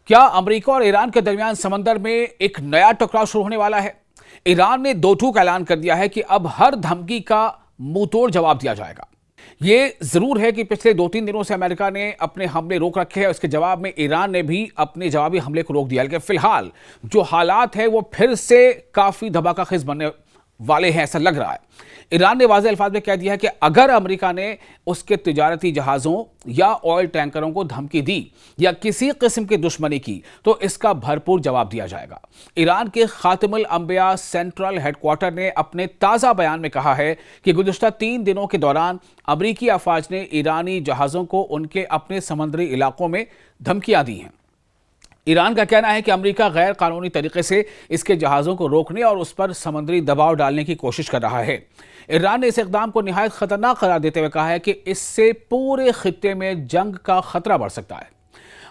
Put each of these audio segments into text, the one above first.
کیا امریکہ اور ایران کے درمیان سمندر میں ایک نیا ٹکراؤ شروع ہونے والا ہے؟ ایران نے دو ٹوک اعلان کر دیا ہے کہ اب ہر دھمکی کا منہ توڑ جواب دیا جائے گا۔ یہ ضرور ہے کہ پچھلے 2-3 دنوں سے امریکہ نے اپنے حملے روک رکھے ہیں، اس کے جواب میں ایران نے بھی اپنے جوابی حملے کو روک دیا، لیکن فی الحال جو حالات ہیں وہ پھر سے کافی دھماکہ خیز بننے والے ہیں، ایسا لگ رہا ہے۔ ایران نے واضح الفاظ میں کہہ دیا ہے کہ اگر امریکہ نے اس کے تجارتی جہازوں یا آئل ٹینکروں کو دھمکی دی یا کسی قسم کی دشمنی کی تو اس کا بھرپور جواب دیا جائے گا۔ ایران کے خاتم الانبیاء سینٹرل ہیڈ کوارٹر نے اپنے تازہ بیان میں کہا ہے کہ گزشتہ 3 دنوں کے دوران امریکی افواج نے ایرانی جہازوں کو ان کے اپنے سمندری علاقوں میں دھمکیاں دی ہیں۔ ایران کا کہنا ہے کہ امریکہ غیر قانونی طریقے سے اس کے جہازوں کو روکنے اور اس پر سمندری دباؤ ڈالنے کی کوشش کر رہا ہے۔ ایران نے اس اقدام کو نہایت خطرناک قرار دیتے ہوئے کہا ہے کہ اس سے پورے خطے میں جنگ کا خطرہ بڑھ سکتا ہے۔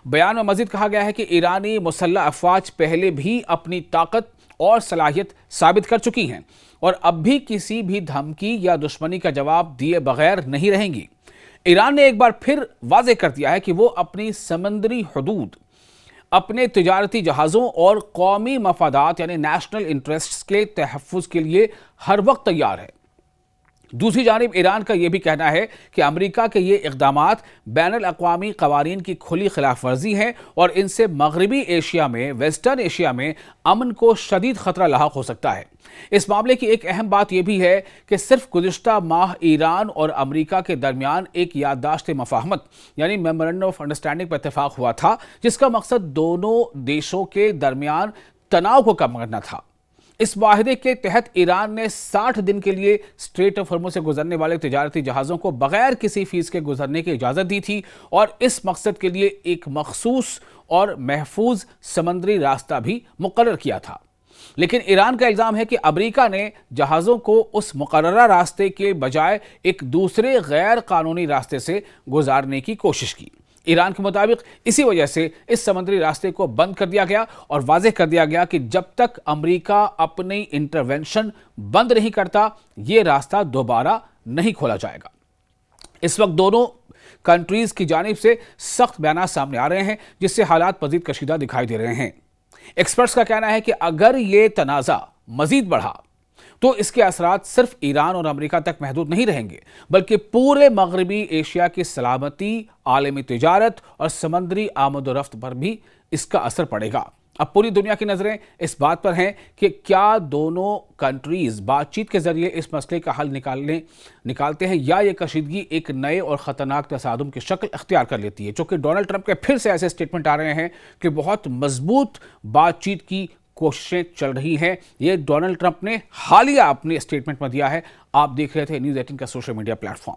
بیان میں مزید کہا گیا ہے کہ ایرانی مسلح افواج پہلے بھی اپنی طاقت اور صلاحیت ثابت کر چکی ہیں اور اب بھی کسی بھی دھمکی یا دشمنی کا جواب دیے بغیر نہیں رہیں گی۔ ایران نے ایک بار پھر واضح کر دیا ہے کہ وہ اپنی سمندری حدود، اپنے تجارتی جہازوں اور قومی مفادات یعنی نیشنل انٹرسٹس کے تحفظ کے لیے ہر وقت تیار ہے۔ دوسری جانب ایران کا یہ بھی کہنا ہے کہ امریکہ کے یہ اقدامات بین الاقوامی قوانین کی کھلی خلاف ورزی ہیں اور ان سے مغربی ایشیا میں، ویسٹرن ایشیا میں امن کو شدید خطرہ لاحق ہو سکتا ہے۔ اس معاملے کی ایک اہم بات یہ بھی ہے کہ صرف گزشتہ ماہ ایران اور امریکہ کے درمیان ایک یادداشت مفاہمت یعنی میمورنڈم آف انڈرسٹینڈنگ پر اتفاق ہوا تھا، جس کا مقصد دونوں دیشوں کے درمیان تناؤ کو کم کرنا تھا۔ اس معاہدے کے تحت ایران نے 60 دن کے لیے اسٹریٹ آف ہرمز سے گزرنے والے تجارتی جہازوں کو بغیر کسی فیس کے گزرنے کی اجازت دی تھی اور اس مقصد کے لیے ایک مخصوص اور محفوظ سمندری راستہ بھی مقرر کیا تھا۔ لیکن ایران کا الزام ہے کہ امریکہ نے جہازوں کو اس مقررہ راستے کے بجائے ایک دوسرے غیر قانونی راستے سے گزارنے کی کوشش کی۔ ایران کے مطابق اسی وجہ سے اس سمندری راستے کو بند کر دیا گیا اور واضح کر دیا گیا کہ جب تک امریکہ اپنی انٹرونشن بند نہیں کرتا یہ راستہ دوبارہ نہیں کھولا جائے گا۔ اس وقت دونوں کنٹریز کی جانب سے سخت بیانات سامنے آ رہے ہیں جس سے حالات مزید کشیدہ دکھائی دے رہے ہیں۔ ایکسپرٹس کا کہنا ہے کہ اگر یہ تنازع مزید بڑھا تو اس کے اثرات صرف ایران اور امریکہ تک محدود نہیں رہیں گے بلکہ پورے مغربی ایشیا کی سلامتی، عالمی تجارت اور سمندری آمد و رفت پر بھی اس کا اثر پڑے گا۔ اب پوری دنیا کی نظریں اس بات پر ہیں کہ کیا دونوں کنٹریز بات چیت کے ذریعے اس مسئلے کا حل نکالتے ہیں یا یہ کشیدگی ایک نئے اور خطرناک تصادم کی شکل اختیار کر لیتی ہے، چونکہ ڈونلڈ ٹرمپ کے پھر سے ایسے سٹیٹمنٹ آ رہے ہیں کہ بہت مضبوط بات چیت کی کوششیں چل رہی ہیں۔ یہ ڈونلڈ ٹرمپ نے حالیہ اپنے سٹیٹمنٹ میں دیا ہے۔ آپ دیکھ رہے تھے نیوز 18 کا سوشل میڈیا پلیٹ فارم۔